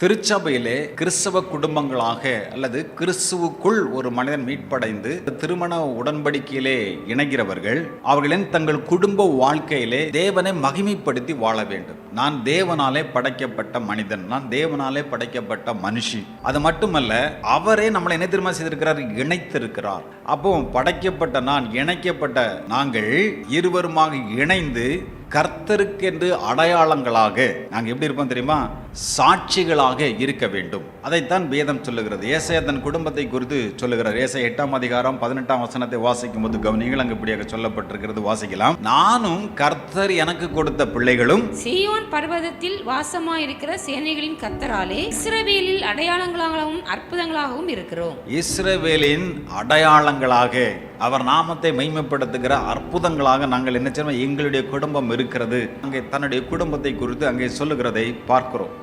திருச்சபையிலே கிறிஸ்தவ குடும்பங்களாக அல்லது கிறிஸ்துவுக்குள் ஒரு மனிதன் மீட்படைந்து திருமண உடன்படிக்கையிலே இணைகிறவர்கள் அவர்களின் தங்கள் குடும்ப வாழ்க்கையிலே தேவனை மகிமைப்படுத்தி வாழ வேண்டும். நான் தேவனாலே படைக்கப்பட்ட மனிதன், நான் தேவனாலே படைக்கப்பட்ட மனுஷி. அது மட்டுமல்ல, அவரே நம்மளை என்ன திரும்ப செய்திருக்கிறார்? இணைத்திருக்கிறார். அப்போ படைக்கப்பட்ட நான், இணைக்கப்பட்ட நாங்கள் இருவருமாக இணைந்து கர்த்தருக்கென்று அடையாளங்களாக நாங்கள் எப்படி இருப்போம் தெரியுமா? சாட்சிகளாக இருக்க வேண்டும். அதைத்தான் வேதம் சொல்லுகிறது. ஏசாயா தன் குடும்பத்தை குறித்து சொல்லுகிறார். ஏசாயா 8:18 வாசிக்கும் போது கவனிங்கள், அங்கு இப்படியாக சொல்லப்பட்டிருக்கிறது. வாசிக்கலாம். நானும் கர்த்தர் எனக்கு கொடுத்த பிள்ளைகளும் சீயோன் பர்வதத்தில் வாசமாயிருக்கிற சேனைகளின் கர்த்தராலே இஸ்ரவேலில் அடையாளங்களாகவும் அற்புதங்களாகவும் இருக்கிறோம். இஸ்ரவேலின் அடையாளங்களாக, அவர் நாமத்தை மகிமைப்படுத்துகிற அற்புதங்களாக நாங்கள் என்ன செய்யணும்? எங்களுடைய குடும்பம் இருக்கிறது. அங்கே தன்னுடைய குடும்பத்தை குறித்து அங்கே சொல்லுகிறதை பார்க்கிறோம்.